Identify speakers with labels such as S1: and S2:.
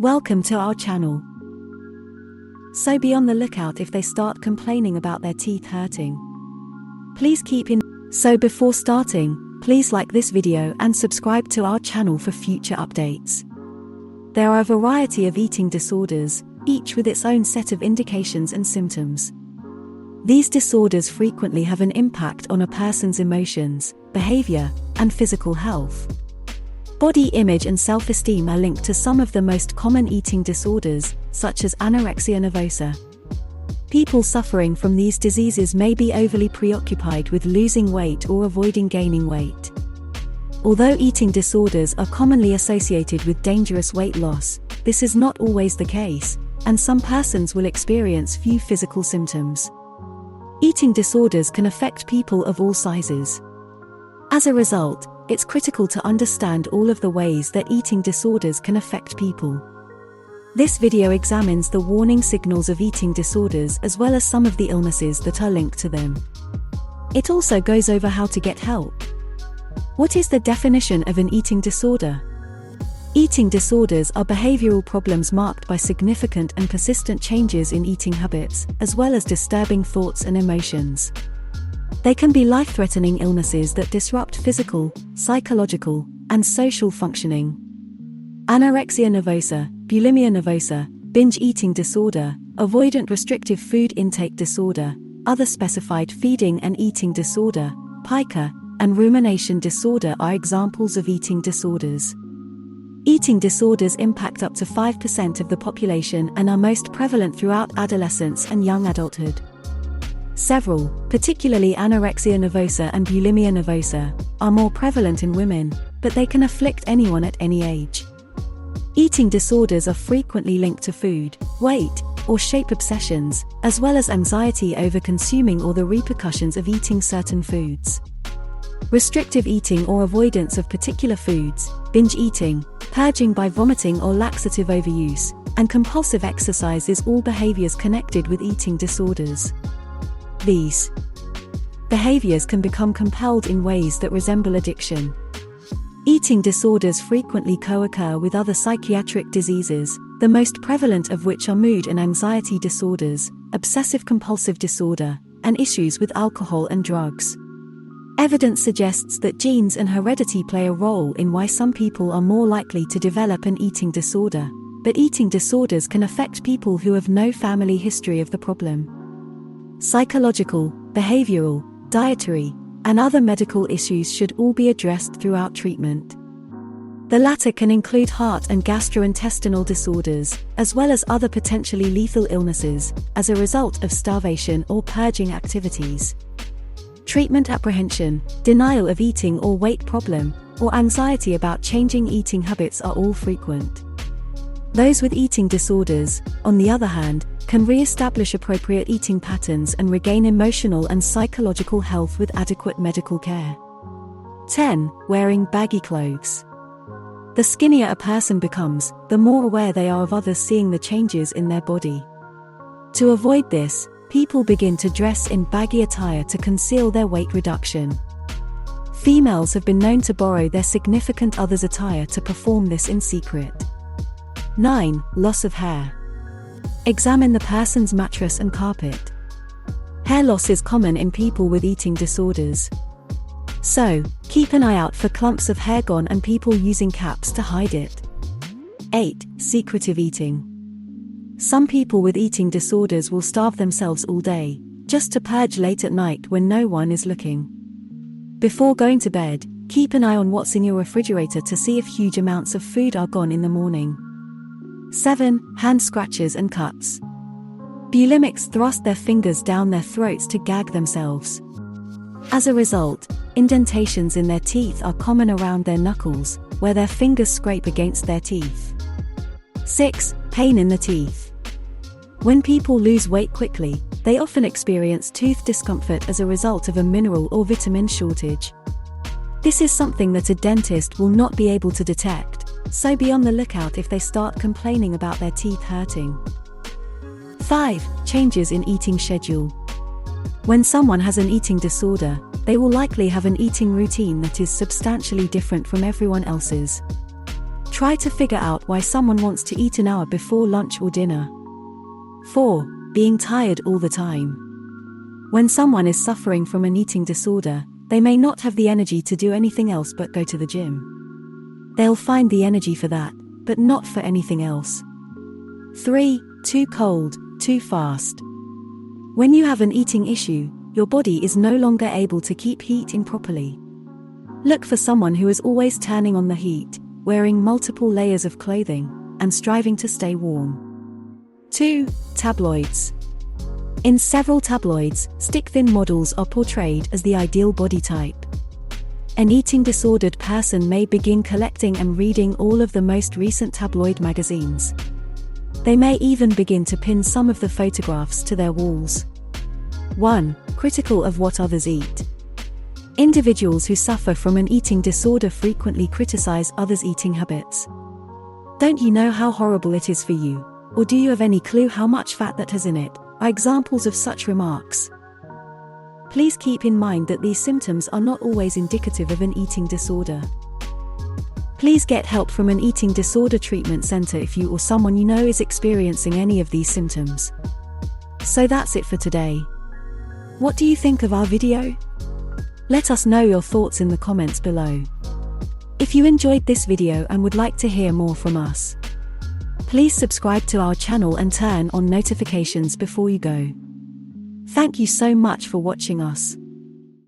S1: Welcome to our channel. So be on the lookout if they start complaining about their teeth hurting. So before starting, please like this video and subscribe to our channel for future updates. There are a variety of eating disorders, each with its own set of indications and symptoms. These disorders frequently have an impact on a person's emotions, behavior, and physical health. Body image and self-esteem are linked to some of the most common eating disorders, such as anorexia nervosa. People suffering from these diseases may be overly preoccupied with losing weight or avoiding gaining weight. Although eating disorders are commonly associated with dangerous weight loss, this is not always the case, and some persons will experience few physical symptoms. Eating disorders can affect people of all sizes. As a result, it's critical to understand all of the ways that eating disorders can affect people. This video examines the warning signals of eating disorders as well as some of the illnesses that are linked to them. It also goes over how to get help. What is the definition of an eating disorder? Eating disorders are behavioral problems marked by significant and persistent changes in eating habits, as well as disturbing thoughts and emotions. They can be life-threatening illnesses that disrupt physical, psychological, and social functioning. Anorexia nervosa, bulimia nervosa, binge eating disorder, avoidant restrictive food intake disorder, other specified feeding and eating disorder, pica, and rumination disorder are examples of eating disorders. Eating disorders impact up to 5% of the population and are most prevalent throughout adolescence and young adulthood. Several, particularly anorexia nervosa and bulimia nervosa, are more prevalent in women, but they can afflict anyone at any age. Eating disorders are frequently linked to food, weight, or shape obsessions, as well as anxiety over consuming or the repercussions of eating certain foods. Restrictive eating or avoidance of particular foods, binge eating, purging by vomiting or laxative overuse, and compulsive exercise is all behaviors connected with eating disorders. These behaviors can become compelled in ways that resemble addiction. Eating disorders frequently co-occur with other psychiatric diseases, the most prevalent of which are mood and anxiety disorders, obsessive-compulsive disorder, and issues with alcohol and drugs. Evidence suggests that genes and heredity play a role in why some people are more likely to develop an eating disorder, but eating disorders can affect people who have no family history of the problem. Psychological, behavioral, dietary, and other medical issues should all be addressed throughout treatment. The latter can include heart and gastrointestinal disorders, as well as other potentially lethal illnesses, as a result of starvation or purging activities. Treatment apprehension, denial of eating or weight problem, or anxiety about changing eating habits are all frequent. Those with eating disorders, on the other hand, can re-establish appropriate eating patterns and regain emotional and psychological health with adequate medical care. 10. Wearing baggy clothes. The skinnier a person becomes, the more aware they are of others seeing the changes in their body. To avoid this, people begin to dress in baggy attire to conceal their weight reduction. Females have been known to borrow their significant other's attire to perform this in secret. 9. Loss of hair. Examine the person's mattress and carpet. Hair loss is common in people with eating disorders. So, keep an eye out for clumps of hair gone and people using caps to hide it. 8. Secretive eating. Some people with eating disorders will starve themselves all day, just to purge late at night when no one is looking. Before going to bed, keep an eye on what's in your refrigerator to see if huge amounts of food are gone in the morning. 7. Hand scratches and cuts. Bulimics thrust their fingers down their throats to gag themselves. As a result, indentations in their teeth are common around their knuckles, where their fingers scrape against their teeth. 6. Pain in the teeth. When people lose weight quickly, they often experience tooth discomfort as a result of a mineral or vitamin shortage. This is something that a dentist will not be able to detect, so be on the lookout if they start complaining about their teeth hurting. 5. Changes in eating schedule. When someone has an eating disorder, they will likely have an eating routine that is substantially different from everyone else's. Try to figure out why someone wants to eat an hour before lunch or dinner. 4. Being tired all the time. When someone is suffering from an eating disorder, they may not have the energy to do anything else but go to the gym. They'll find the energy for that, but not for anything else. 3. Too cold, too fast. When you have an eating issue, your body is no longer able to keep heat in properly. Look for someone who is always turning on the heat, wearing multiple layers of clothing, and striving to stay warm. 2. Tabloids. In several tabloids, stick-thin models are portrayed as the ideal body type. An eating disordered person may begin collecting and reading all of the most recent tabloid magazines. They may even begin to pin some of the photographs to their walls. 1. Critical of what others eat. Individuals who suffer from an eating disorder frequently criticize others' eating habits. Don't you know how horrible it is for you, or do you have any clue how much fat that has in it? Are examples of such remarks. Please keep in mind that these symptoms are not always indicative of an eating disorder. Please get help from an eating disorder treatment center if you or someone you know is experiencing any of these symptoms. So that's it for today. What do you think of our video? Let us know your thoughts in the comments below. If you enjoyed this video and would like to hear more from us, please subscribe to our channel and turn on notifications before you go. Thank you so much for watching us.